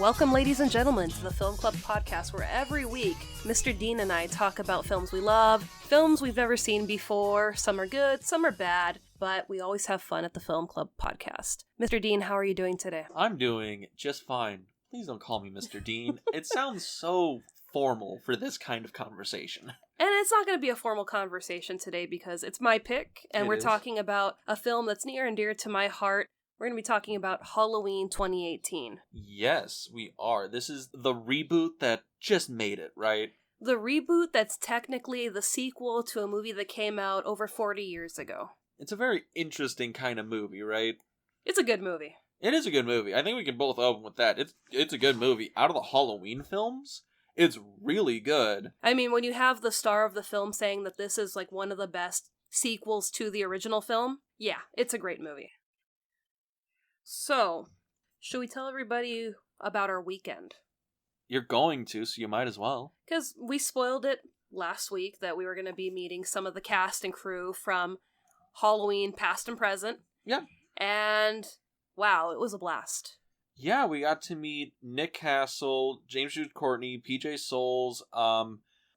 Welcome, ladies and gentlemen, to the Film Club podcast, where every week Mr. Dean and I talk about films we love, films we've never seen before. Some are good, some are bad, but we always have fun at the Film Club podcast. Mr. Dean, how are you doing today? I'm doing just fine. Please don't call me Mr. Dean. It sounds so formal for this kind of conversation. And it's not going to be a formal conversation today because it's my pick, and we're talking about a film that's near and dear to my heart. We're going to be talking about Halloween 2018. Yes, we are. This is the reboot that just made it, right? The reboot that's technically the sequel to a movie that came out over 40 years ago. It's a very interesting kind of movie, right? It's a good movie. It is a good movie. I think we can both open with that. It's a good movie. Out of the Halloween films, it's really good. I mean, when you have the star of the film saying that this is like one of the best sequels to the original film, yeah, it's a great movie. So, should we tell everybody about our weekend? You're going to, so you might as well. Because we spoiled it last week that we were going to be meeting some of the cast and crew from Halloween past and present. Yeah. And, wow, it was a blast. Yeah, we got to meet Nick Castle, James Jude Courtney, PJ Souls,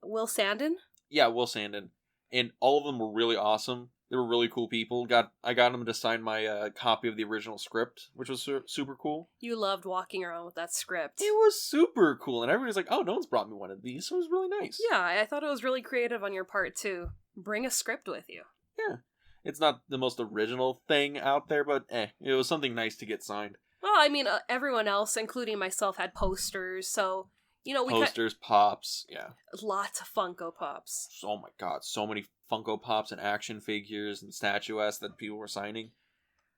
Will Sandon? Yeah, Will Sandon. And all of them were really awesome. They were really cool people. I got them to sign my copy of the original script, which was super cool. You loved walking around with that script. It was super cool, and everybody's like, oh, no one's brought me one of these, so it was really nice. Yeah, I thought it was really creative on your part to bring a script with you. Yeah. It's not the most original thing out there, but it was something nice to get signed. Well, I mean, everyone else, including myself, had posters, so, you know, Posters, pops, yeah. Lots of Funko Pops. Oh my god, so many Funko Pops and action figures and statuettes that people were signing.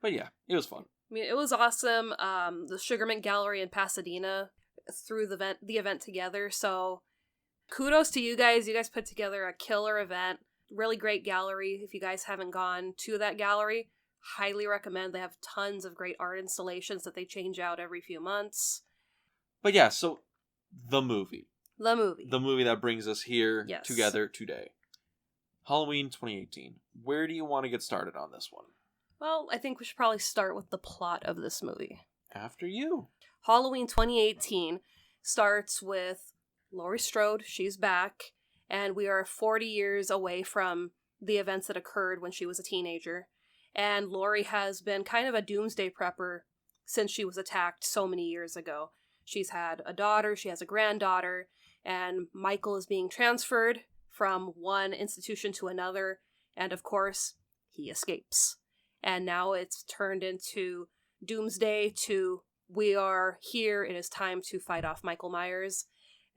But yeah, it was fun. I mean, it was awesome. The Sugarmint Gallery in Pasadena threw the event together, so kudos to you guys. You guys put together a killer event. Really great gallery. If you guys haven't gone to that gallery, highly recommend. They have tons of great art installations that they change out every few months. But yeah, so the movie. The movie that brings us here yes. together today. Halloween 2018. Where do you want to get started on this one? Well, I think we should probably start with the plot of this movie. After you. Halloween 2018 starts with Laurie Strode. She's back, and we are 40 years away from the events that occurred when she was a teenager. And Laurie has been kind of a doomsday prepper since she was attacked so many years ago. She's had a daughter, she has a granddaughter, and Micheal is being transferred from one institution to another, and of course, he escapes. And now it's turned into doomsday to, we are here, it is time to fight off Michael Myers.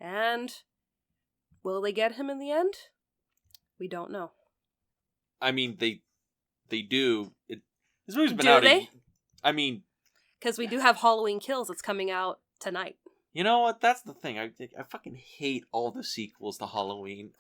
And will they get him in the end? We don't know. I mean, they do. This movie's been do out. They? I mean, because we do have Halloween Kills that's coming out tonight. You know what? That's the thing. I fucking hate all the sequels to Halloween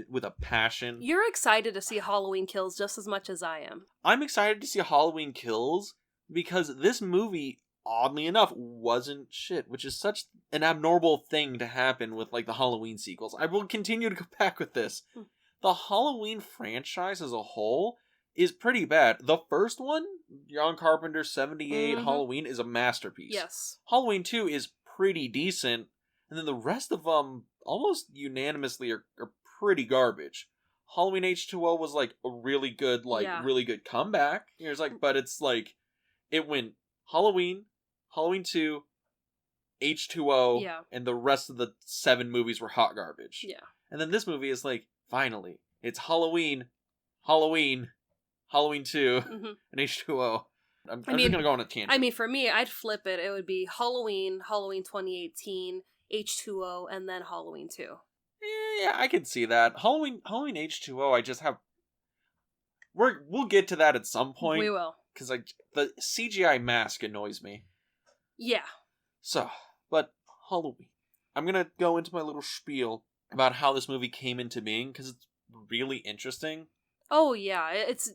with a passion. You're excited to see Halloween Kills just as much as I am. I'm excited to see Halloween Kills because this movie, oddly enough, wasn't shit, which is such an abnormal thing to happen with like the Halloween sequels. I will continue to go back with this. The Halloween franchise as a whole is pretty bad. The first one, John Carpenter's 78 Halloween, is a masterpiece. Yes. Halloween 2 is pretty decent, and then the rest of them almost unanimously are pretty garbage. Halloween H2O was like a really good comeback. It's like, but it's like, it went Halloween, Halloween 2, H2O, and the rest of the 7 movies were hot garbage. Yeah. And then this movie is like, finally, it's Halloween, Halloween 2, and H2O. I'm just going to go on a tangent. I mean, for me, I'd flip it. It would be Halloween 2018, H2O, and then Halloween 2. Yeah, I can see that. Halloween H2O, I just have... We'll get to that at some point. We will. Because the CGI mask annoys me. Yeah. So, but Halloween. I'm going to go into my little spiel about how this movie came into being, because it's really interesting. Oh yeah, it's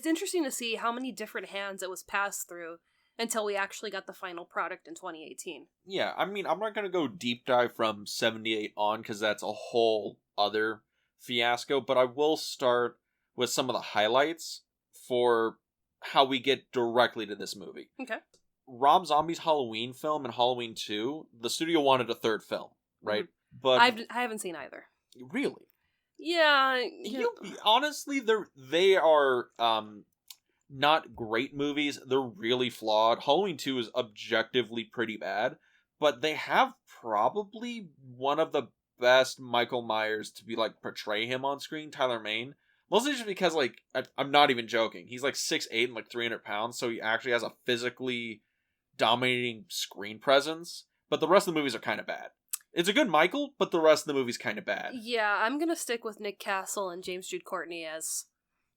interesting to see how many different hands it was passed through until we actually got the final product in 2018. Yeah, I mean, I'm not going to go deep dive from 78 on, because that's a whole other fiasco, but I will start with some of the highlights for how we get directly to this movie. Okay. Rob Zombie's Halloween film and Halloween 2, the studio wanted a third film, right? Mm-hmm. But I haven't seen either. Really? Yeah. Honestly, they are not great movies. They're really flawed. Halloween 2 is objectively pretty bad, but they have probably one of the best Michael Myers to be like portray him on screen, Tyler Mane. Mostly just because, like, I'm not even joking. He's like 6'8" and like 300 pounds, so he actually has a physically dominating screen presence. But the rest of the movies are kind of bad. It's a good Michael, but the rest of the movie's kind of bad. Yeah, I'm gonna stick with Nick Castle and James Jude Courtney as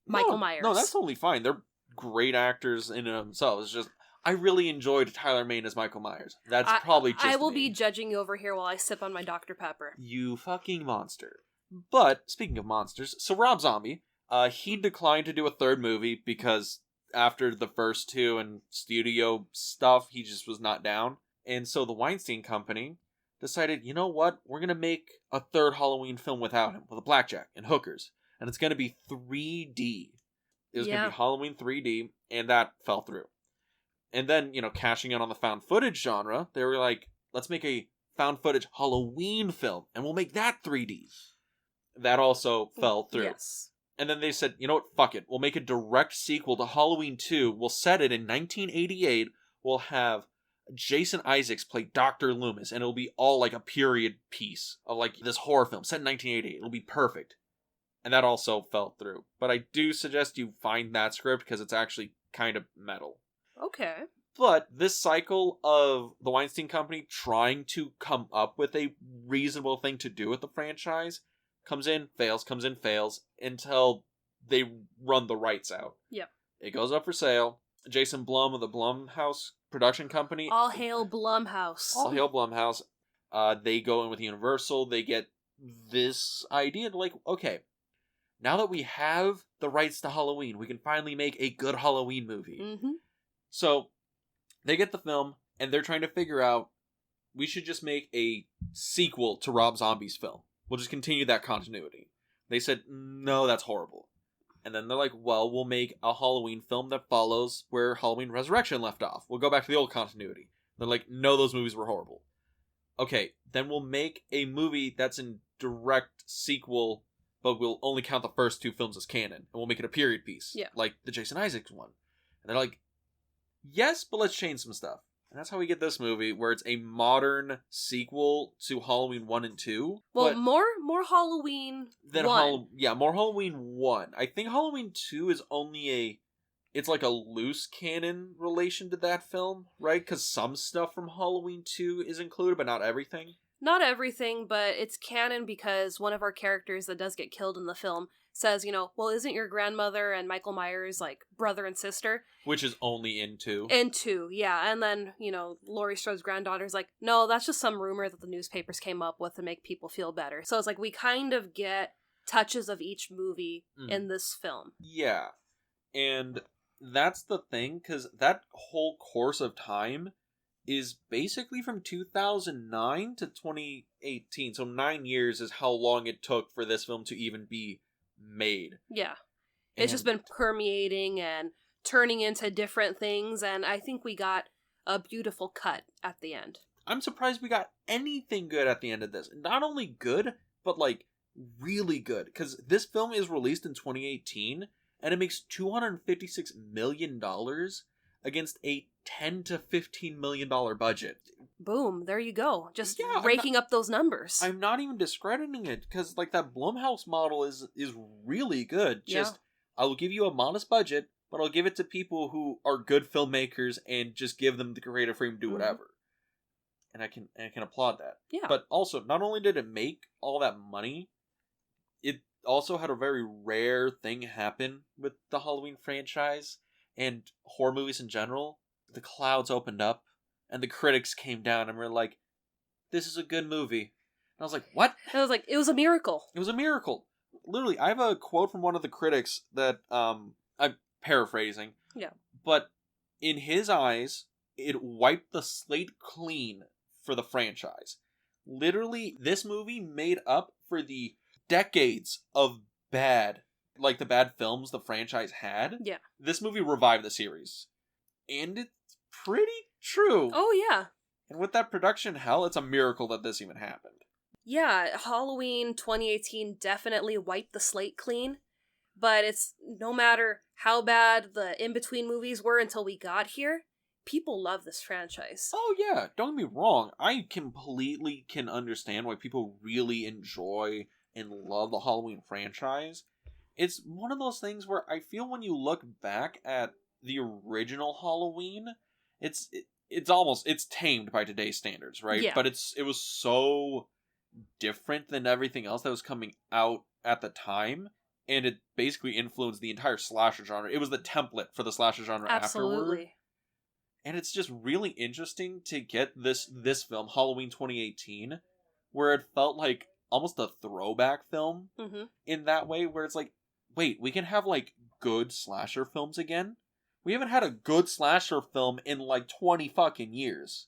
Michael Myers. No, that's totally fine. They're great actors in and of themselves. It's just, I really enjoyed Tyler Mane as Michael Myers. That's probably just I will me. be judging you over here while I sip on my Dr. Pepper. You fucking monster. But, speaking of monsters, so Rob Zombie, he declined to do a third movie because after the first two and studio stuff, he just was not down. And so the Weinstein Company decided, you know what, we're going to make a third Halloween film without him, with a blackjack and hookers. And it's going to be 3D. It was going to be Halloween 3D, and that fell through. And then, cashing in on the found footage genre, they were like, let's make a found footage Halloween film, and we'll make that 3D. That also fell through. Yes. And then they said, you know what, fuck it. We'll make a direct sequel to Halloween 2. We'll set it in 1988. We'll have Jason Isaacs play Dr. Loomis, and it'll be all like a period piece of like this horror film set in 1988. It'll be perfect. And that also fell through. But I do suggest you find that script because it's actually kind of metal. Okay. But this cycle of the Weinstein Company trying to come up with a reasonable thing to do with the franchise comes in, fails, until they run the rights out. Yep. It goes up for sale. Jason Blum of the Blumhouse production company. All hail Blumhouse. All hail Blumhouse. They go in with Universal. They get this idea to like, okay, now that we have the rights to Halloween, we can finally make a good Halloween movie. Mm-hmm. So they get the film, and they're trying to figure out, we should just make a sequel to Rob Zombie's film. We'll just continue that continuity. They said, no, that's horrible. And then they're like, well, we'll make a Halloween film that follows where Halloween Resurrection left off. We'll go back to the old continuity. They're like, no, those movies were horrible. Okay, then we'll make a movie that's in direct sequel, but we'll only count the first two films as canon. And we'll make it a period piece. Yeah. Like the Jason Isaacs one. And they're like, yes, but let's change some stuff. And that's how we get this movie, where it's a modern sequel to Halloween 1 and 2. Well, more Halloween than 1. More Halloween 1. I think Halloween 2 is only it's like a loose canon relation to that film, right? Because some stuff from Halloween 2 is included, but not everything. Not everything, but it's canon because one of our characters that does get killed in the film says, well, isn't your grandmother and Michael Myers like brother and sister? Which is only in 2. In 2, yeah. And then, Laurie Strode's granddaughter's like, no, that's just some rumor that the newspapers came up with to make people feel better. So it's like we kind of get touches of each movie in this film. Yeah. And that's the thing, because that whole course of time is basically from 2009 to 2018. So 9 years is how long it took for this film to even be made. Yeah. It's just been permeating and turning into different things, and I think we got a beautiful cut at the end. I'm surprised we got anything good at the end of this. Not only good, but like really good. Because this film is released in 2018, and it makes $256 million against a $10 to $15 million budget. Boom, there you go. Just raking up those numbers. I'm not even discrediting it, because like that Blumhouse model is really good. Just, I will give you a modest budget, but I'll give it to people who are good filmmakers and just give them the creative freedom to do whatever. And I can applaud that. Yeah. But also, not only did it make all that money, it also had a very rare thing happen with the Halloween franchise and horror movies in general. The clouds opened up, and the critics came down and were like, this is a good movie. And I was like, what? And I was like, it was a miracle. It was a miracle. Literally, I have a quote from one of the critics that, I'm paraphrasing. Yeah. But in his eyes, it wiped the slate clean for the franchise. Literally, this movie made up for the decades of bad, like the bad films the franchise had. Yeah. This movie revived the series. And it's pretty True. Oh, yeah. And with that production hell, it's a miracle that this even happened. Yeah, Halloween 2018 definitely wiped the slate clean, but it's no matter how bad the in-between movies were until we got here, people love this franchise. Oh yeah, don't get me wrong. I completely can understand why people really enjoy and love the Halloween franchise. It's one of those things where I feel when you look back at the original Halloween, it's tamed by today's standards, right? Yeah. But it was so different than everything else that was coming out at the time, and it basically influenced the entire slasher genre. It was the template for the slasher genre afterward. And it's just really interesting to get this film, Halloween 2018, where it felt like almost a throwback film in that way, where it's like, wait, we can have like good slasher films again? We haven't had a good slasher film in like 20 fucking years.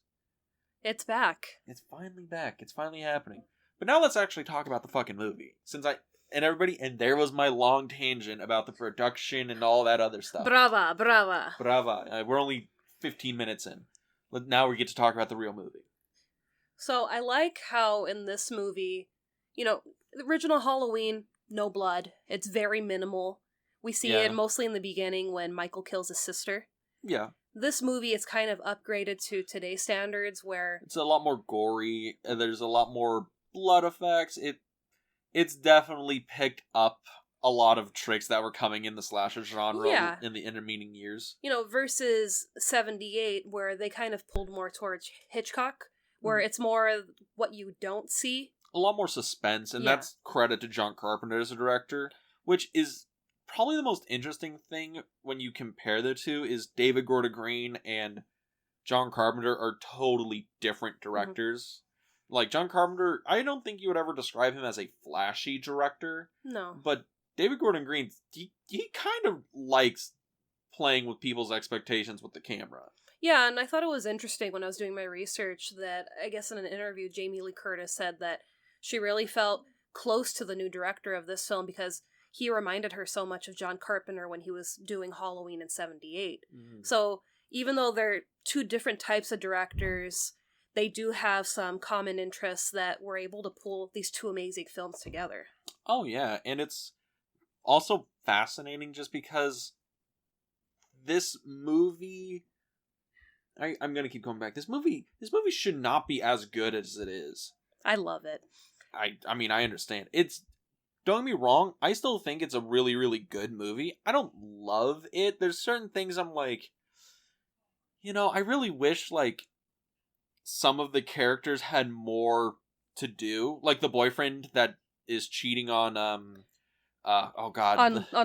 It's back. It's finally back. It's finally happening. But now let's actually talk about the fucking movie. And there was my long tangent about the production and all that other stuff. Brava. Brava. We're only 15 minutes in. Now we get to talk about the real movie. So I like how in this movie, the original Halloween, no blood. It's very minimal. We see it mostly in the beginning when Michael kills his sister. Yeah. This movie is kind of upgraded to today's standards where... It's a lot more gory. There's a lot more blood effects. It's definitely picked up a lot of tricks that were coming in the slasher genre in the intervening years. Versus 78, where they kind of pulled more towards Hitchcock, where it's more what you don't see. A lot more suspense, and that's credit to John Carpenter as a director, which is probably the most interesting thing when you compare the two, is David Gordon Green and John Carpenter are totally different directors. Like, John Carpenter, I don't think you would ever describe him as a flashy director. No. But David Gordon Green, he kind of likes playing with people's expectations with the camera. Yeah, and I thought it was interesting when I was doing my research that, I guess in an interview, Jamie Lee Curtis said that she really felt close to the new director of this film because he reminded her so much of John Carpenter when he was doing Halloween in 78. So even though they're two different types of directors, they do have some common interests that were able to pull these two amazing films together. Oh yeah, and it's also fascinating just because this movie... I'm gonna keep going back. This movie should not be as good as it is. I love it. I mean, I understand. Don't get me wrong, I still think it's a really, really good movie. I don't love it. There's certain things I'm like, I really wish, like, some of the characters had more to do. Like the boyfriend that is cheating on, on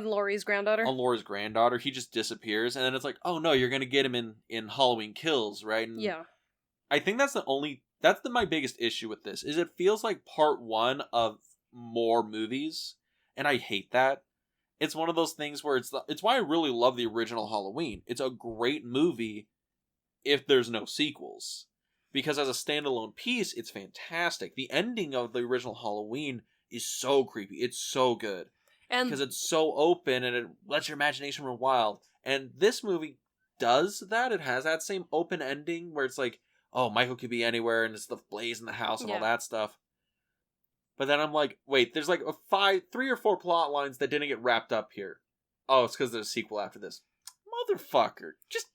Laurie's granddaughter? On Laurie's granddaughter. He just disappears, and then it's like, oh no, you're gonna get him in Halloween Kills, right? And yeah. I think that's my biggest issue with this, is it feels like part one of more movies, and I hate that. It's one of those things where it's why I really love the original Halloween. It's a great movie if there's no sequels. Because as a standalone piece, it's fantastic. The ending of the original Halloween is so creepy. It's so good. Because it's so open and it lets your imagination run wild. And this movie does that. It has that same open ending where it's like, oh, Michael could be anywhere and it's the blaze in the house and all that stuff. But then I'm like, wait, there's like 3 or 4 plot lines that didn't get wrapped up here. Oh, it's because there's a sequel after this. Motherfucker. Just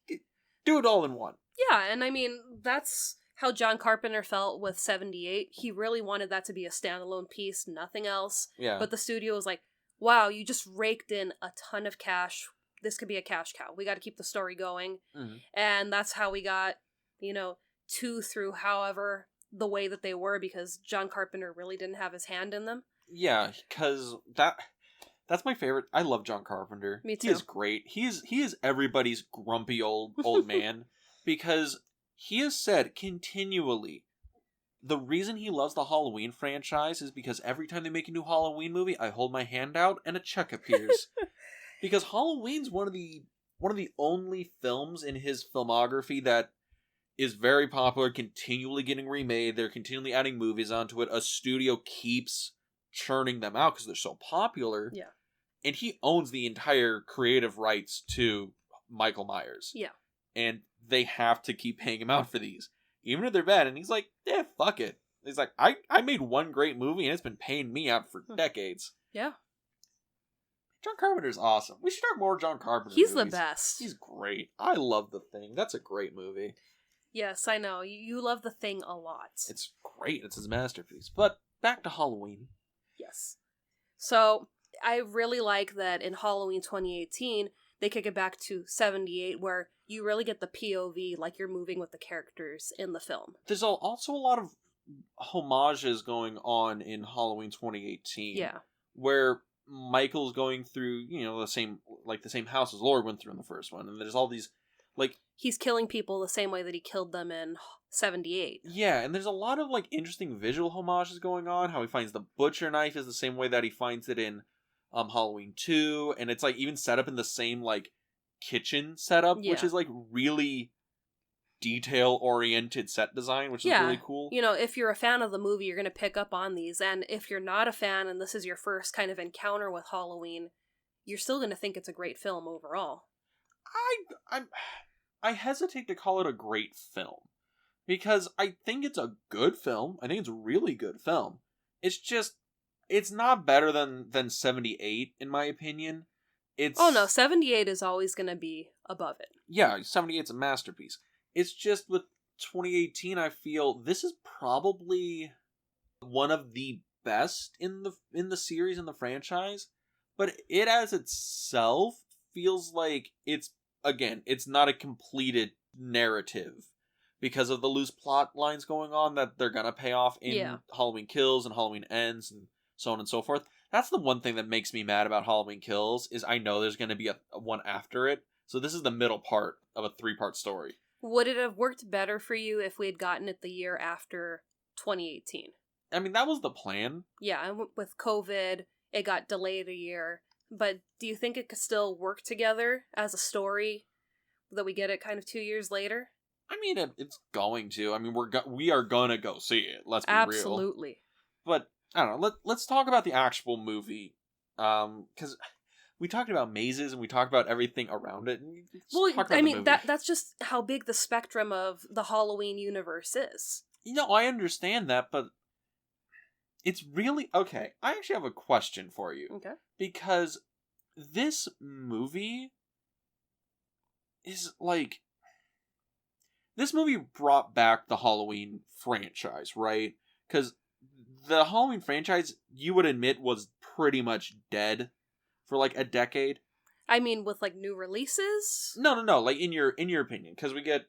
do it all in one. Yeah, and I mean, that's how John Carpenter felt with 78. He really wanted that to be a standalone piece, nothing else. Yeah. But the studio was like, wow, you just raked in a ton of cash. This could be a cash cow. We got to keep the story going. And that's how we got, 2 through however the way that they were, because John Carpenter really didn't have his hand in them. Yeah, because that's my favorite. I love John Carpenter. Me too. He is great. He is everybody's grumpy old man, because he has said continually the reason he loves the Halloween franchise is because every time they make a new Halloween movie, I hold my hand out and a check appears. Because Halloween's one of the only films in his filmography that is very popular, continually getting remade. They're continually adding movies onto it. A studio keeps churning them out because they're so popular. Yeah. And he owns the entire creative rights to Michael Myers. Yeah. and they have to keep paying him out for these, even if they're bad. And he's like, yeah, fuck it. He's like, I made one great movie, and it's been paying me out for decades. Yeah. John Carpenter's awesome. We should have more John Carpenter He's movies. the best. He's great. I love The Thing. That's a great movie. Yes, I know. You love The Thing a lot. It's great. It's his masterpiece. But back to Halloween. Yes. So, I really like that in Halloween 2018, they kick it back to 78, where you really get the POV, like you're moving with the characters in the film. There's also a lot of homages going on in Halloween 2018. Yeah. Where Michael's going through, the same house as Laurie went through in the first one. And there's all these, he's killing people the same way that he killed them in 78. Yeah, and there's a lot of, interesting visual homages going on. How he finds the butcher knife is the same way that he finds it in Halloween 2. And it's, even set up in the same, kitchen setup, which is, really detail-oriented set design, which is really cool. If you're a fan of the movie, you're going to pick up on these. And if you're not a fan and this is your first kind of encounter with Halloween, you're still going to think it's a great film overall. I hesitate to call it a great film. Because I think it's a good film. I think it's a really good film. It's just, it's not better than 78, in my opinion. Oh no, 78 is always going to be above it. Yeah, 78's a masterpiece. It's just with 2018, I feel this is probably one of the best in the series, in the franchise. But it as itself feels like it's not a completed narrative because of the loose plot lines going on that they're gonna pay off in Halloween Kills and Halloween Ends and so on and so forth. That's the one thing that makes me mad about Halloween Kills, is I know there's gonna be a one after it. So this is the middle part of a 3-part story. Would it have worked better for you if we had gotten it the year after 2018? I mean, that was the plan. Yeah, and with COVID, it got delayed a year. But do you think it could still work together as a story that we get it kind of 2 years later? I mean, it's going to. I mean, we are gonna go see it. Let's be real. Absolutely. But I don't know. Let's talk about the actual movie, because we talked about mazes and we talked about everything around it. Well, I mean, that's just how big the spectrum of the Halloween universe is. I understand that, but it's really... Okay, I actually have a question for you. Okay. Because this movie is this movie brought back the Halloween franchise, right? Because the Halloween franchise, you would admit, was pretty much dead for a decade. I mean, with new releases? No. In your opinion, because we get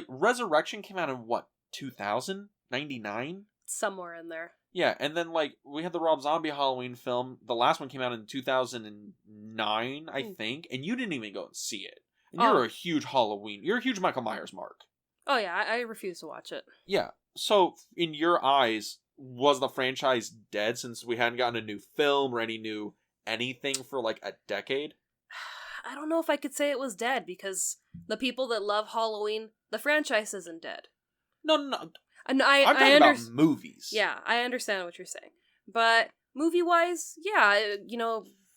Resurrection came out in what, 2000, 99? Somewhere in there. Yeah, and then we had the Rob Zombie Halloween film. The last one came out in 2009, I think, and you didn't even go and see it. And you're a huge Michael Myers mark. Oh yeah, I refuse to watch it. Yeah, so in your eyes, was the franchise dead since we hadn't gotten a new film or any new anything for a decade? I don't know if I could say it was dead, because the people that love Halloween, the franchise isn't dead. No. And I'm talking about movies. Yeah, I understand what you're saying. But movie-wise, yeah,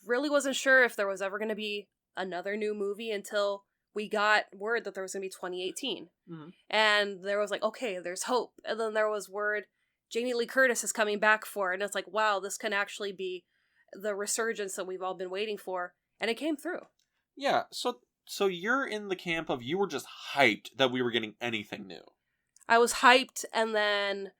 really wasn't sure if there was ever going to be another new movie until we got word that there was going to be 2018. Mm-hmm. And there was okay, there's hope. And then there was word Jamie Lee Curtis is coming back for it. And it's wow, this can actually be the resurgence that we've all been waiting for. And it came through. Yeah, so you're in the camp of you were just hyped that we were getting anything new. I was hyped, and then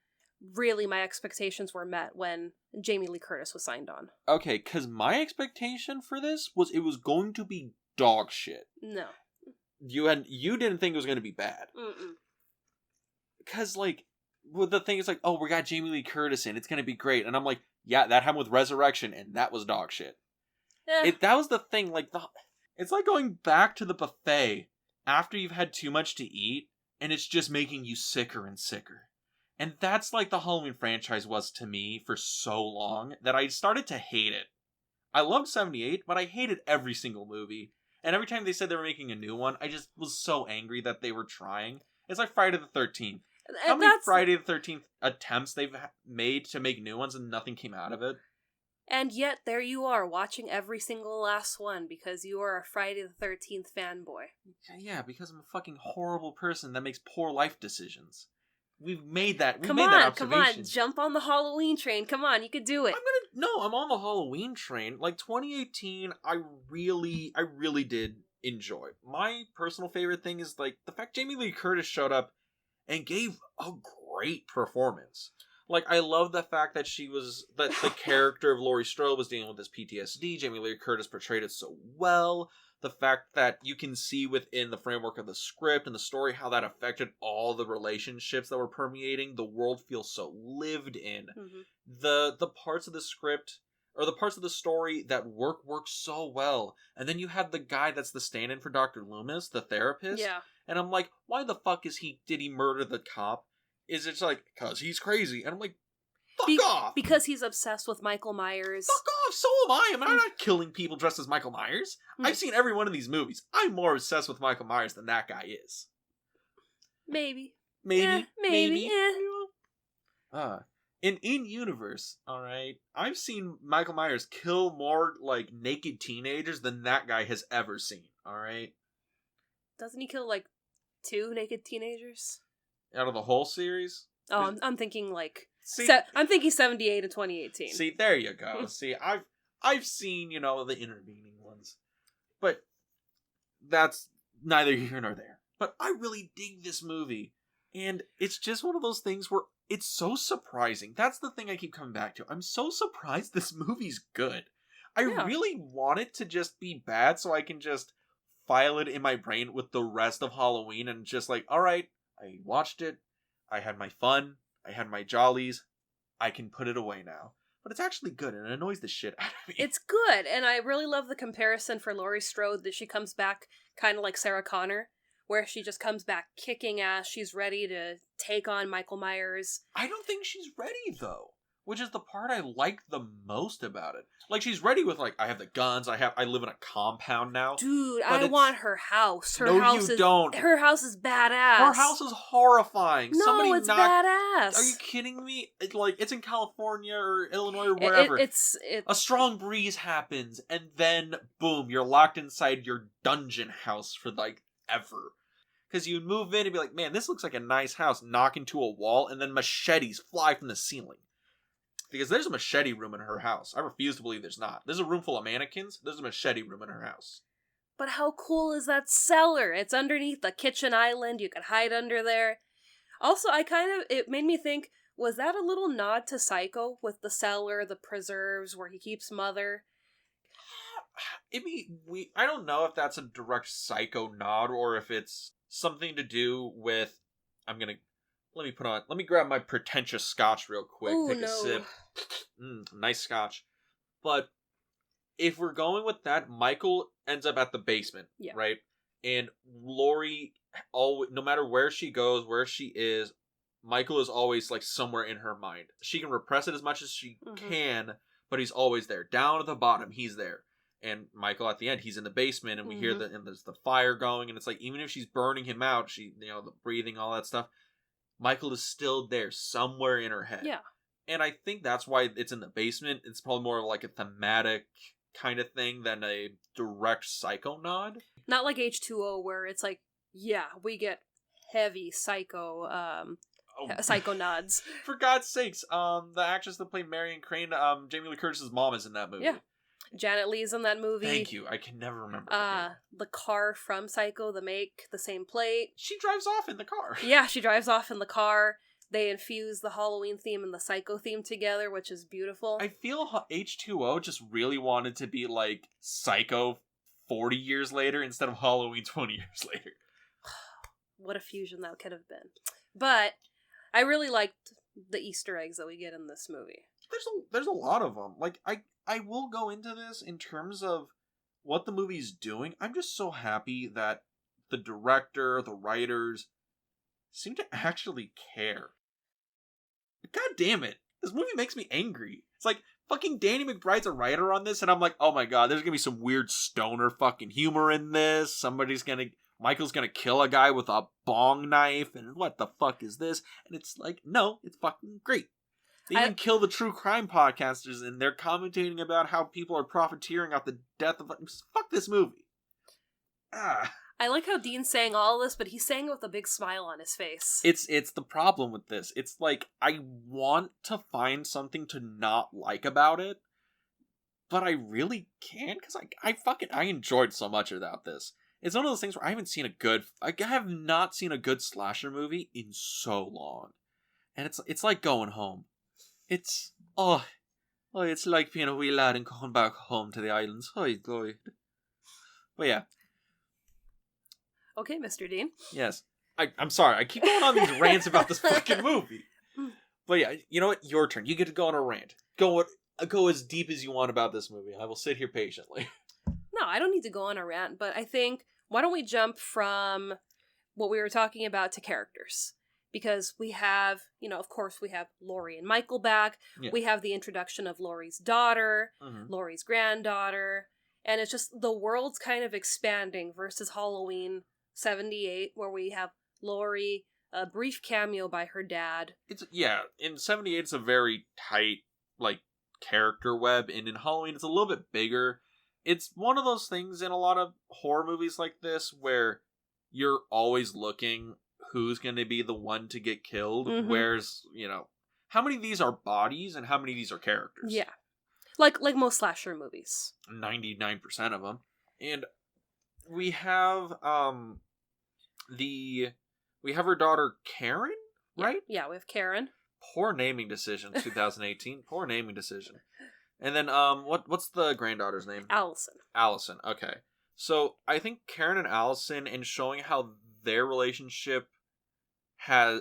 really my expectations were met when Jamie Lee Curtis was signed on. Okay, because my expectation for this was it was going to be dog shit. No. You didn't think it was going to be bad. Mm-mm. Because, the thing is oh, we got Jamie Lee Curtis in, it's going to be great. And I'm yeah, that happened with Resurrection, and that was dog shit. That was the thing, it's like going back to the buffet after you've had too much to eat, and it's just making you sicker and sicker. And that's the Halloween franchise was to me for so long, that I started to hate it. I loved 78, but I hated every single movie. And every time they said they were making a new one, I just was so angry that they were trying. It's like Friday the 13th. How many Friday the 13th attempts they've made to make new ones and nothing came out of it? And yet, there you are, watching every single last one because you are a Friday the 13th fanboy. Yeah, because I'm a fucking horrible person that makes poor life decisions. We've made that observation. Come on, jump on the Halloween train. Come on, you could do it. I'm on the Halloween train. Like, 2018, I really did enjoy. My personal favorite thing is, like, the fact Jamie Lee Curtis showed up and gave a great performance. Like, I love the fact that that the character of Laurie Strode was dealing with this PTSD. Jamie Lee Curtis portrayed it so well. The fact that you can see within the framework of the script and the story how that affected all the relationships that were permeating. The world feels so lived in. Mm-hmm. The parts of the script, or the parts of the story that work so well. And then you have the guy that's the stand-in for Dr. Loomis, the therapist. Yeah. And I'm like, why the fuck did he murder the cop? Is it like, because he's crazy? And I'm like, fuck off! Because he's obsessed with Michael Myers. Fuck off! So am I. I'm not killing people dressed as Michael Myers. I've seen every one of these movies. I'm more obsessed with Michael Myers than that guy is. Maybe. Maybe. Yeah. In universe, alright, I've seen Michael Myers kill more, like, naked teenagers than that guy has ever seen, alright? Doesn't he kill, like, 2 naked teenagers? Out of the whole series? Oh, I'm thinking, like... I'm thinking 78 and 2018. See, there you go. See, I've seen, the intervening ones. But that's neither here nor there. But I really dig this movie. And it's just one of those things where it's so surprising. That's the thing I keep coming back to. I'm so surprised this movie's good. I really want it to just be bad so I can just file it in my brain with the rest of Halloween and just like, alright, I watched it, I had my fun, I had my jollies, I can put it away now. But it's actually good, and it annoys the shit out of me. It's good, and I really love the comparison for Laurie Strode that she comes back kind of like Sarah Connor, where she just comes back kicking ass, she's ready to take on Michael Myers. I don't think she's ready, though. Which is the part I like the most about it. Like, she's ready with, like, I have the guns, I live in a compound now. Dude, I want her house. Her house don't. Her house is badass. Her house is horrifying. No, it's badass. Are you kidding me? It's in California or Illinois or wherever. A strong breeze happens, and then, boom, you're locked inside your dungeon house for, like, ever. Because you move in and be like, man, this looks like a nice house. Knock into a wall, and then machetes fly from the ceiling. Because there's a machete room in her house. I refuse to believe there's not. There's a room full of mannequins. There's a machete room in her house. But how cool is that cellar? It's underneath the kitchen island. You could hide under there. Also, it made me think, was that a little nod to Psycho with the cellar, the preserves, where he keeps Mother? I don't know if that's a direct Psycho nod or if it's something to do with... Let me grab my pretentious scotch real quick. Ooh, take a sip. Nice scotch. But if we're going with that, Michael ends up at the basement, right? And Laurie, no matter where she goes, where she is, Michael is always like somewhere in her mind. She can repress it as much as she can, but he's always there. Down at the bottom, he's there. And Michael, at the end, he's in the basement, and we hear and there's the fire going, and it's like, even if she's burning him out, the breathing, all that stuff, Michael is still there somewhere in her head. Yeah. And I think that's why it's in the basement. It's probably more like a thematic kind of thing than a direct Psycho nod. Not like H2O where it's like, yeah, we get heavy psycho nods. For God's sakes, the actress that played Marion Crane, Jamie Lee Curtis's mom is in that movie. Yeah. Janet Leigh's in that movie. Thank you. I can never remember. The car from Psycho, the same plate. She drives off in the car. Yeah, she drives off in the car. They infuse the Halloween theme and the Psycho theme together, which is beautiful. I feel H2O just really wanted to be like Psycho 40 years later instead of Halloween 20 years later. What a fusion that could have been. But I really liked the Easter eggs that we get in this movie. There's a lot of them. Like, I will go into this in terms of what the movie's doing. I'm just so happy that the director, the writers, seem to actually care. God damn it. This movie makes me angry. It's like, fucking Danny McBride's a writer on this, and I'm like, oh my god, there's gonna be some weird stoner fucking humor in this. Michael's gonna kill a guy with a bong knife, and what the fuck is this? And it's like, no, it's fucking great. They even kill the true crime podcasters, and they're commentating about how people are profiteering off the death of... Fuck this movie. I like how Dean's saying all this, but he's saying it with a big smile on his face. It's the problem with this. It's like, I want to find something to not like about it, but I really can't, because I enjoyed so much about this. It's one of those things where I have not seen a good slasher movie in so long. And it's like going home. It's it's like being a wee lad and going back home to the islands. But yeah. Okay, Mr. Dean. Yes. I'm sorry, I keep going on these rants about this fucking movie. But yeah, you know what? Your turn. You get to go on a rant. Go as deep as you want about this movie. I will sit here patiently. No, I don't need to go on a rant, but I think, why don't we jump from what we were talking about to characters? Because we have, of course, we have Laurie and Micheal back. Yeah. We have the introduction of Laurie's daughter, Laurie's granddaughter. And it's just, the world's kind of expanding versus Halloween 78, where we have Laurie, a brief cameo by her dad. In 78 it's a very tight, character web, and in Halloween it's a little bit bigger. It's one of those things in a lot of horror movies like this where you're always looking who's going to be the one to get killed, whereas, how many of these are bodies and how many of these are characters? Yeah. Like most slasher movies. 99% of them. And we have we have her daughter Karen, right? Yeah, we have Karen. Poor naming decision, 2018. Poor naming decision. And then what's the granddaughter's name? Allyson. Allyson. Okay. So I think Karen and Allyson, and showing how their relationship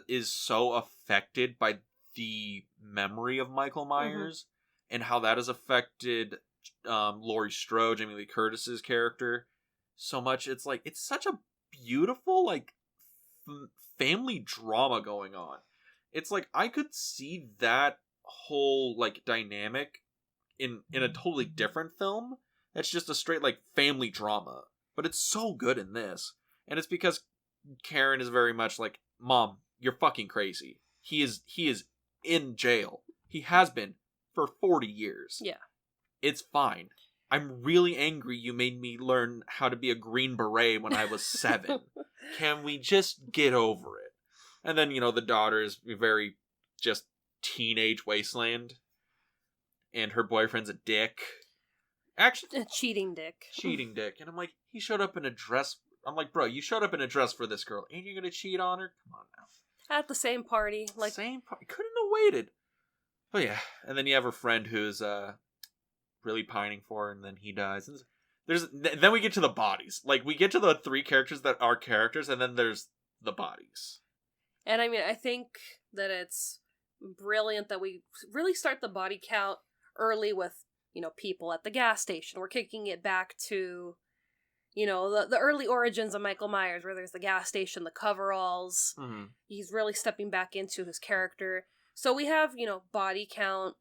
is so affected by the memory of Michael Myers, and how that has affected Laurie Strode, Jamie Lee Curtis's character, so much. It's such a beautiful family drama going on. It's I could see that whole dynamic in a totally different film that's just a straight family drama, but it's so good in this. And it's because Karen is very much Mom, you're fucking crazy. He is in jail. He has been for 40 years. Yeah. It's fine. I'm really angry you made me learn how to be a Green Beret when I was 7. Can we just get over it? And then, the daughter is very just teenage wasteland. And her boyfriend's a dick. Actually, a cheating dick. Cheating dick. And I'm he showed up in a dress. I'm bro, you showed up in a dress for this girl. Ain't you gonna cheat on her? Come on now. At the same party. Same party. Couldn't have waited. But yeah. And then you have her friend who's really pining for her, and then he dies. And then we get to the bodies. We get to the 3 characters that are characters, and then there's the bodies. And I think that it's brilliant that we really start the body count early with, people at the gas station. We're kicking it back to, the early origins of Michael Myers, where there's the gas station, the coveralls. Mm-hmm. He's really stepping back into his character. So we have, body count,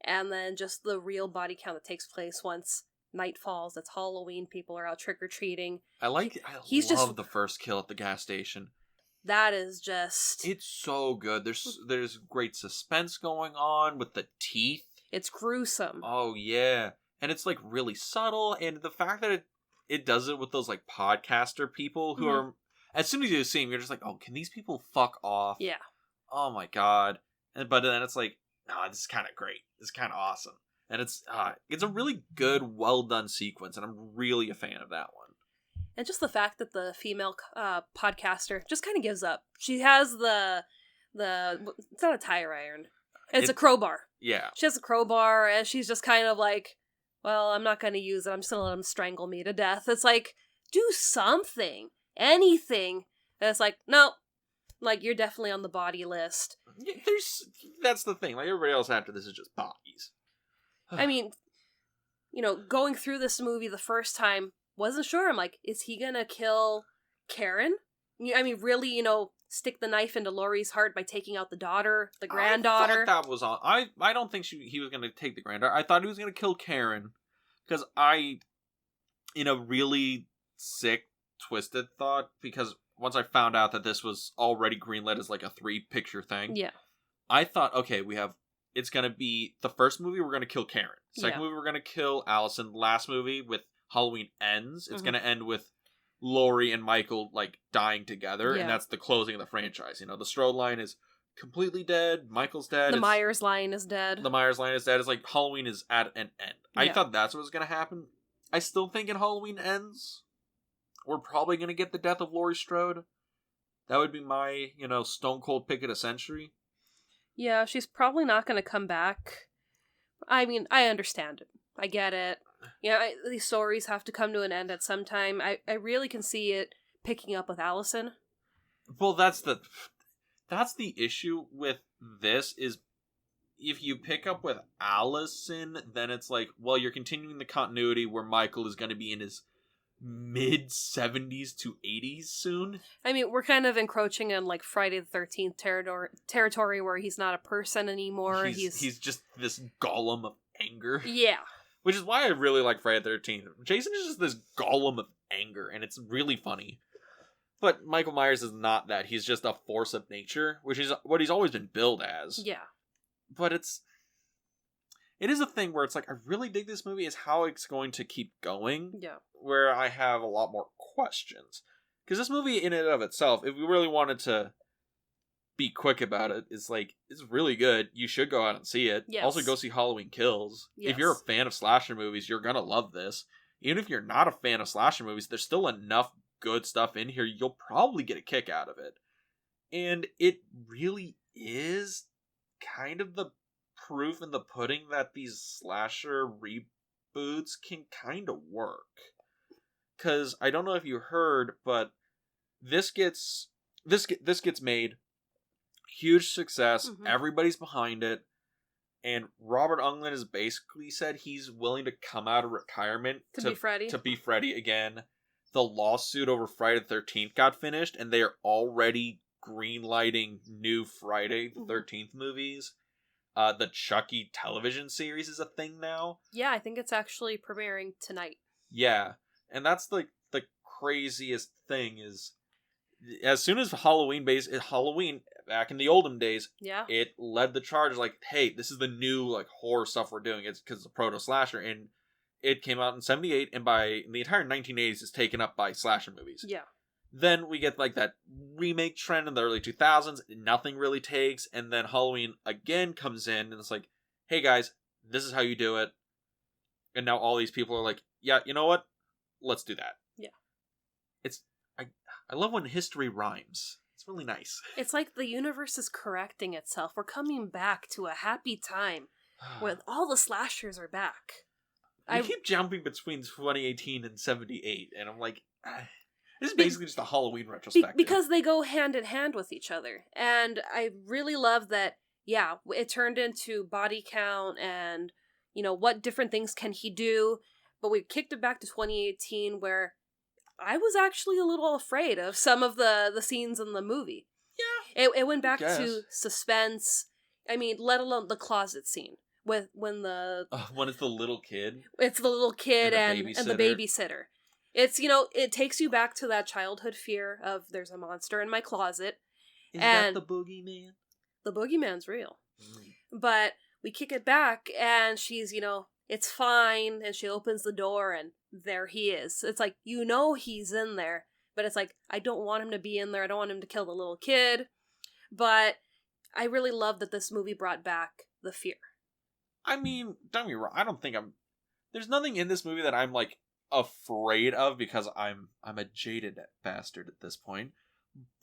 and then just the real body count that takes place once night falls. It's Halloween. People are out trick-or-treating. I love the first kill at the gas station. That is just... It's so good. There's great suspense going on with the teeth. It's gruesome. Oh, yeah. And it's, really subtle. And the fact that it does it with those, podcaster people who are... As soon as you see them, you're just oh, can these people fuck off? Yeah. Oh, my God. But then it's this is kind of great. This is kind of awesome. And it's a really good, well-done sequence. And I'm really a fan of that one. And just the fact that the female podcaster just kind of gives up. She has the it's not a tire iron. It's a crowbar. Yeah. She has a crowbar, and she's just kind of well, I'm not going to use it. I'm just going to let him strangle me to death. It's do something. Anything. And it's no. You're definitely on the body list. Yeah, that's the thing. Everybody else after this is just bodies. Going through this movie the first time, wasn't sure. I'm is he gonna kill Karen? Really, stick the knife into Laurie's heart by taking out the daughter, the granddaughter? I thought that was on. I don't think he was gonna take the granddaughter. I thought he was gonna kill Karen. Because in a really sick, twisted thought, because once I found out that this was already greenlit as a 3-picture thing. Yeah. I thought, okay, we have it's going to be the first movie we're going to kill Karen. Second movie we're going to kill Allyson. Last movie with Halloween Ends, it's going to end with Laurie and Micheal like dying together, and that's the closing of the franchise. You know, the Strode line is completely dead. Michael's dead. The Myers line is dead. The Myers line is dead. It's like Halloween is at an end. I thought that's what was going to happen. I still think in Halloween Ends, we're probably going to get the death of Laurie Strode. That would be my, stone cold pick of the century. Yeah, she's probably not going to come back. I mean, I understand it. I get it. These stories have to come to an end at some time. I really can see it picking up with Allyson. Well, that's the issue with this is if you pick up with Allyson, then it's like, well, you're continuing the continuity where Micheal is going to be in his mid-70s to 80s soon. I mean, we're kind of encroaching on like Friday the 13th territory where he's not a person anymore. He's just this golem of anger. Yeah. Which is why I really like Friday the 13th. Jason is just this golem of anger, and it's really funny. But Michael Myers is not that. He's just a force of nature, which is what he's always been billed as. Yeah. But it is a thing where it's like, I really dig this movie, is how it's going to keep going. Yeah. Where I have a lot more questions. Because this movie in and of itself, if we really wanted to be quick about it, it's like, it's really good. You should go out and see it. Yes. Also go see Halloween Kills. Yes. If you're a fan of slasher movies, you're gonna love this. Even if you're not a fan of slasher movies, there's still enough good stuff in here. You'll probably get a kick out of it. And it really is kind of the proof in the pudding that these slasher reboots can kind of work. Because I don't know if you heard, but this gets made. Huge success. Mm-hmm. Everybody's behind it. And Robert Englund has basically said he's willing to come out of retirement to be Freddy. To be Freddy again. The lawsuit over Friday the 13th got finished, and they are already greenlighting new Friday the 13th movies. The Chucky television series is a thing now. Yeah, I think it's actually premiering tonight. Yeah. And that's like the craziest thing is, as soon as Halloween back in the olden days, it led the charge like, hey, this is the new like horror stuff we're doing. It's because it's a proto slasher, and it came out in 1978, and by the entire 1980s, it's taken up by slasher movies. Yeah. Then we get like that remake trend in the early 2000s. Nothing really takes, and then Halloween again comes in, and it's like, hey guys, this is how you do it. And now all these people are like, yeah, you know what? Let's do that. Yeah. I love when history rhymes. It's really nice. It's like the universe is correcting itself. We're coming back to a happy time when all the slashers are back. I keep jumping between 2018 and 78, and I'm like, this is basically just a Halloween retrospective. Because they go hand in hand with each other. And I really love that, it turned into body count and, what different things can he do. But we kicked it back to 2018 where I was actually a little afraid of some of the scenes in the movie. Yeah. It went back to suspense. I mean, let alone the closet scene. When it's the little kid. It's the little kid and the babysitter. It's, it takes you back to that childhood fear of there's a monster in my closet. Is that the boogeyman? The boogeyman's real. But we kick it back and she's, it's fine. And she opens the door and there he is. It's like, he's in there. But it's like, I don't want him to be in there. I don't want him to kill the little kid. But I really love that this movie brought back the fear. I mean, don't get me wrong. I don't think there's nothing in this movie that I'm like afraid of because I'm a jaded bastard at this point.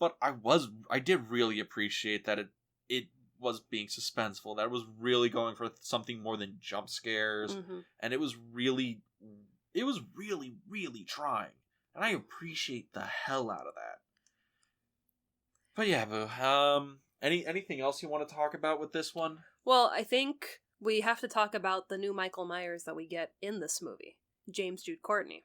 But I did really appreciate that it was being suspenseful, that it was really going for something more than jump scares, and it was really, really trying, and I appreciate the hell out of that. But yeah, Boo, anything else you want to talk about with this one? Well, I think we have to talk about the new Michael Myers that we get in this movie, James Jude Courtney.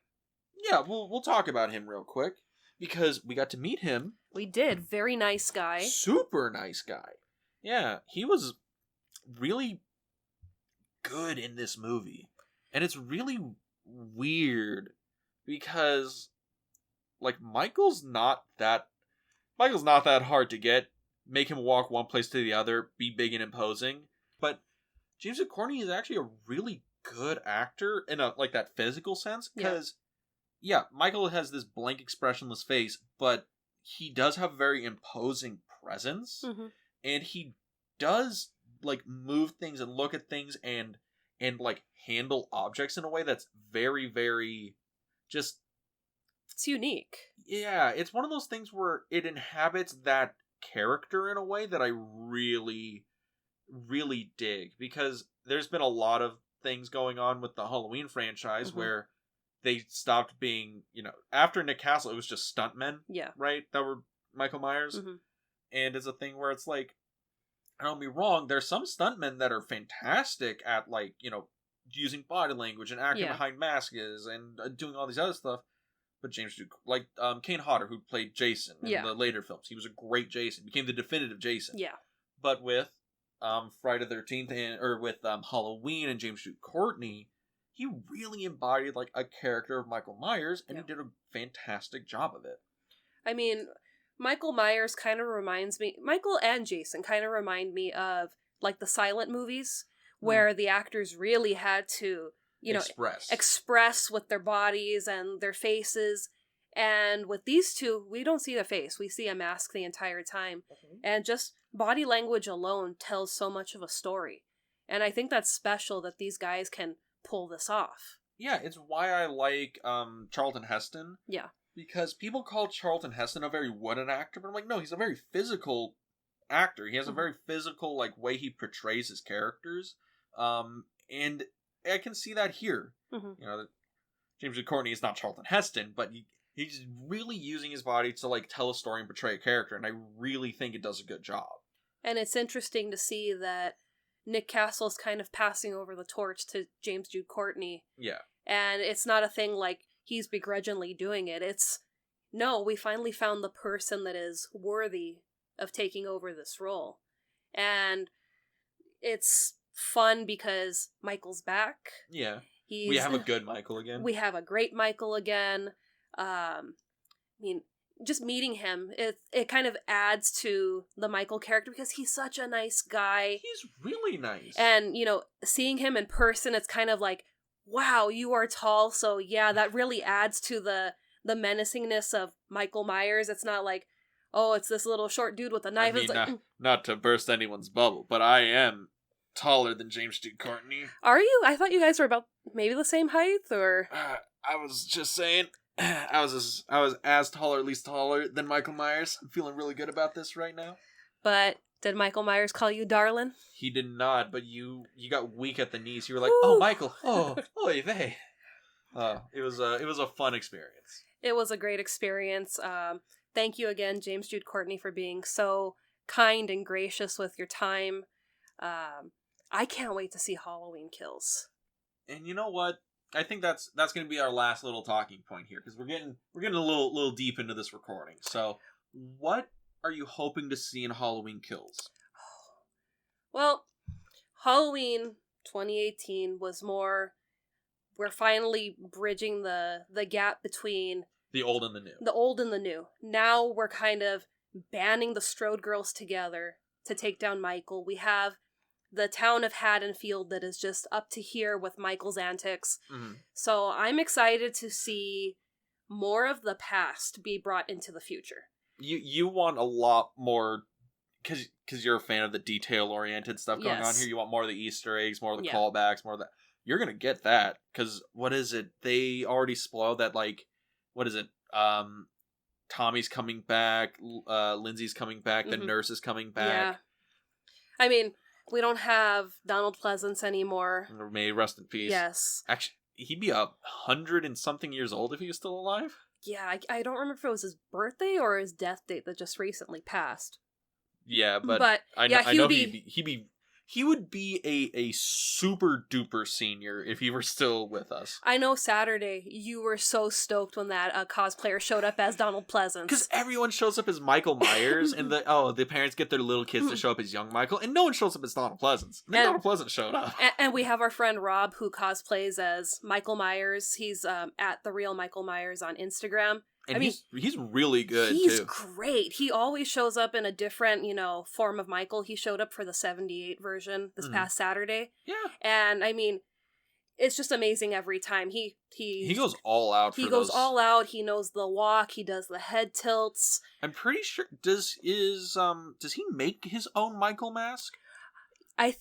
Yeah, we'll talk about him real quick, because we got to meet him. We did. Very nice guy. Super nice guy. Yeah, he was really good in this movie. And it's really weird because, like, Michael's not that hard to get. Make him walk one place to the other, be big and imposing. But James Courtney is actually a really good actor in a like that physical sense, because Michael has this blank expressionless face, but he does have very imposing presence, and he does like move things and look at things and like handle objects in a way that's very, very just, it's unique. Yeah, it's one of those things where it inhabits that character in a way that I really, really dig, because there's been a lot of things going on with the Halloween franchise where they stopped being, after Nick Castle, it was just stuntmen, right, that were Michael Myers, and it's a thing where it's like, don't be wrong, there's some stuntmen that are fantastic at, like, using body language and acting behind masks and doing all these other stuff, but James Duke, like Kane Hodder, who played Jason in the later films, he was a great Jason, became the definitive Jason. But with Friday the 13th or with Halloween and James Duke Courtney, he really embodied like a character of Michael Myers, and he did a fantastic job of it. I mean, Michael Myers kind of reminds me, Michael and Jason kind of remind me of like the silent movies, where the actors really had to, express with their bodies and their faces. And with these two, we don't see the face. We see a mask the entire time. And just body language alone tells so much of a story. And I think that's special that these guys can pull this off. Yeah, it's why I like Charlton Heston. Yeah. Because people call Charlton Heston a very wooden actor, but I'm like, no, he's a very physical actor. He has a very physical like way he portrays his characters. And I can see that here. James Courtney is not Charlton Heston, but he's really using his body to like tell a story and portray a character, and I really think it does a good job. And it's interesting to see that Nick Castle's kind of passing over the torch to James Jude Courtney. Yeah. And it's not a thing like he's begrudgingly doing it. It's, no, we finally found the person that is worthy of taking over this role. And it's fun because Michael's back. Yeah. We have a good Michael again. We have a great Michael again. I mean, just meeting him, it kind of adds to the Michael character because he's such a nice guy. He's really nice. And, seeing him in person, it's kind of like, wow, you are tall. So yeah, that really adds to the menacingness of Michael Myers. It's not like, oh, it's this little short dude with a knife. I mean, it's like, not to burst anyone's bubble, but I am taller than James Duke Courtney. Are you? I thought you guys were about maybe the same height, or... I was just saying... I was as tall, or at least taller, than Michael Myers. I'm feeling really good about this right now. But did Michael Myers call you darling? He did not, but you got weak at the knees. You were like, "Oh, Michael, oy vey." It was a fun experience. It was a great experience. Thank you again, James Jude Courtney, for being so kind and gracious with your time. I can't wait to see Halloween Kills. And you know what? I think that's going to be our last little talking point here, because we're getting a little deep into this recording. So, what are you hoping to see in Halloween Kills? Well, Halloween 2018 was more, we're finally bridging the gap between the old and the new. The old and the new. Now we're kind of banding the Strode girls together to take down Michael. We have the town of Haddonfield that is just up to here with Michael's antics. Mm-hmm. So I'm excited to see more of the past be brought into the future. You want a lot more, because you're a fan of the detail-oriented stuff going on here. You want more of the Easter eggs, more of the callbacks, more of that. You're going to get that, because what is it? They already spoiled that, like, what is it? Tommy's coming back, Lindsay's coming back, the nurse is coming back. Yeah. I mean... We don't have Donald Pleasance anymore. May rest in peace. Yes. Actually, he'd be 100 and something years old if he was still alive. Yeah, I don't remember if it was his birthday or his death date that just recently passed. Yeah, but I know he would be a super duper senior if he were still with us. I know Saturday you were so stoked when that cosplayer showed up as Donald Pleasance. Because everyone shows up as Michael Myers, and the parents get their little kids to show up as young Michael, and no one shows up as Donald Pleasance. And then Donald Pleasance showed up. And we have our friend Rob, who cosplays as Michael Myers. He's at The Real Michael Myers on Instagram. And he's really good, he's too. Great. He always shows up in a different, form of Michael. He showed up for the 78 version this past Saturday. Yeah. And, it's just amazing every time. He goes all out for those. He goes all out. He knows the walk. He does the head tilts. I'm pretty sure, does he make his own Michael mask? I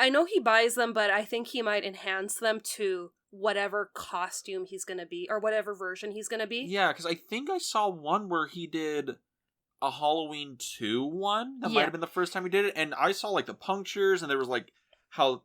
know he buys them, but I think he might enhance them to whatever costume he's going to be, or whatever version he's going to be. Yeah, because I think I saw one where he did a Halloween 2 one. That might have been the first time he did it, and I saw, like, the punctures, and there was, like, how...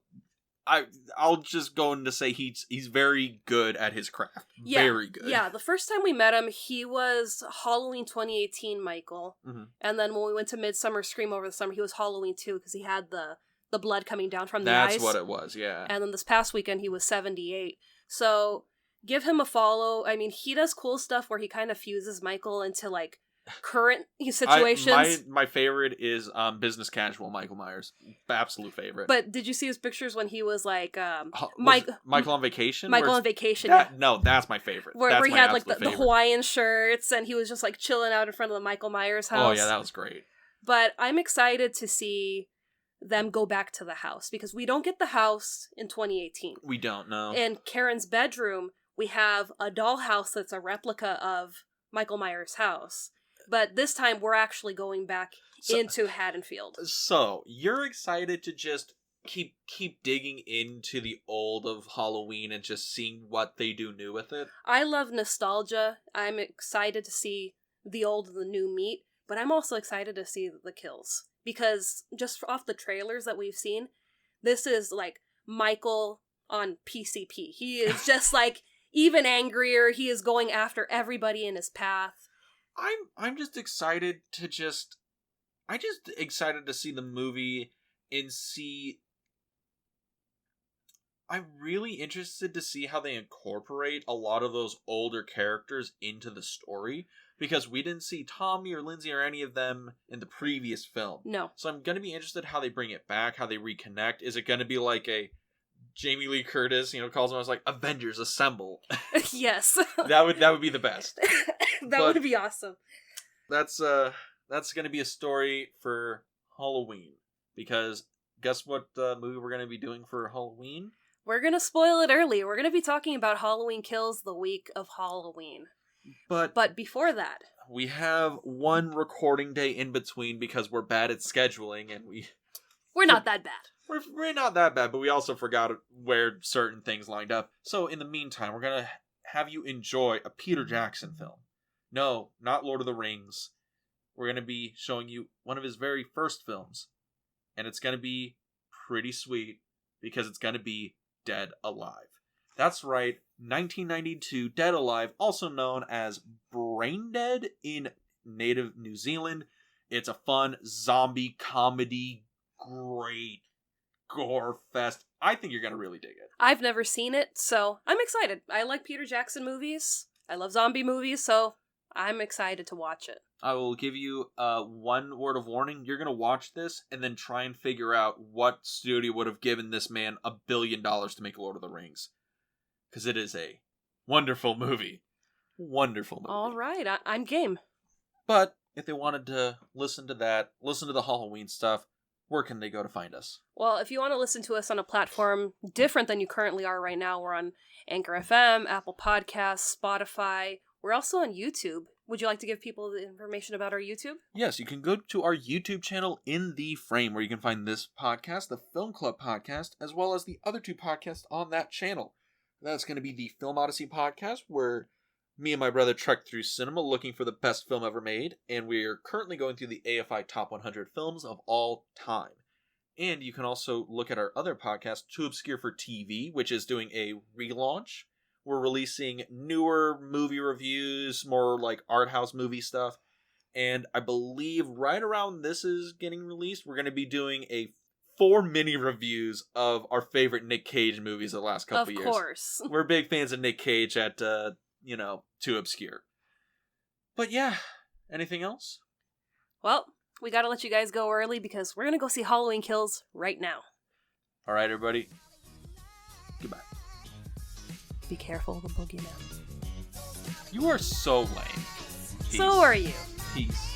I'll just go in to say he's very good at his craft. Yeah, very good. Yeah, the first time we met him, he was Halloween 2018 Michael. Mm-hmm. And then when we went to Midsummer Scream over the summer, he was Halloween 2 because he had the blood coming down from the eyes. That's what it was, yeah. And then this past weekend, he was 78. So give him a follow. He does cool stuff where he kind of fuses Michael into, like, current situations. My favorite is Business Casual Michael Myers. Absolute favorite. But did you see his pictures when he was like Michael on vacation? Michael on vacation. No, that's my favorite. Where he had like the Hawaiian shirts and he was just like chilling out in front of the Michael Myers house. Oh yeah, that was great. But I'm excited to see them go back to the house because we don't get the house in 2018. We don't know. In Karen's bedroom, we have a dollhouse that's a replica of Michael Myers' house. But this time, we're actually going back into Haddonfield. So, you're excited to just keep digging into the old of Halloween and just seeing what they do new with it? I love nostalgia. I'm excited to see the old and the new meet. But I'm also excited to see the kills. Because just off the trailers that we've seen, this is like Michael on PCP. He is just like even angrier. He is going after everybody in his path. I'm just excited to excited to see the movie and see. I'm really interested to see how they incorporate a lot of those older characters into the story because we didn't see Tommy or Lindsay or any of them in the previous film. No. So I'm going to be interested how they bring it back, how they reconnect. Is it going to be like a Jamie Lee Curtis, calls them as like Avengers Assemble? Yes. That would be the best. That would be awesome. That's going to be a story for Halloween because guess what movie we're going to be doing for Halloween? We're going to spoil it early. We're going to be talking about Halloween Kills the week of Halloween. But before that, we have one recording day in between because we're bad at scheduling and we're not that bad. We're not that bad, but we also forgot where certain things lined up. So in the meantime, we're going to have you enjoy a Peter Jackson film. No, not Lord of the Rings. We're going to be showing you one of his very first films. And it's going to be pretty sweet because it's going to be Dead Alive. That's right, 1992 Dead Alive, also known as Brain Dead in native New Zealand. It's a fun zombie comedy, great gore fest. I think you're going to really dig it. I've never seen it, so I'm excited. I like Peter Jackson movies. I love zombie movies, so I'm excited to watch it. I will give you one word of warning. You're going to watch this and then try and figure out what studio would have given this man $1 billion to make Lord of the Rings. Because it is a wonderful movie. Wonderful movie. All right, I'm game. But if they wanted to listen to the Halloween stuff, where can they go to find us? Well, if you want to listen to us on a platform different than you currently are right now, we're on Anchor FM, Apple Podcasts, Spotify. We're also on YouTube. Would you like to give people the information about our YouTube? Yes, you can go to our YouTube channel In The Frame, where you can find this podcast, the Film Club podcast, as well as the other two podcasts on that channel. That's going to be the Film Odyssey podcast, where me and my brother trek through cinema looking for the best film ever made, and we're currently going through the AFI Top 100 Films of All Time. And you can also look at our other podcast, Too Obscure for TV, which is doing a relaunch. We're releasing newer movie reviews, more like art house movie stuff. And I believe right around this is getting released, we're going to be doing 4 mini reviews of our favorite Nick Cage movies of the last couple years. Of course. We're big fans of Nick Cage at, Too Obscure. But yeah, anything else? Well, we got to let you guys go early because we're going to go see Halloween Kills right now. All right, everybody. Goodbye. Be careful of the boogeyman. You are so lame. Peace. So are you. Peace.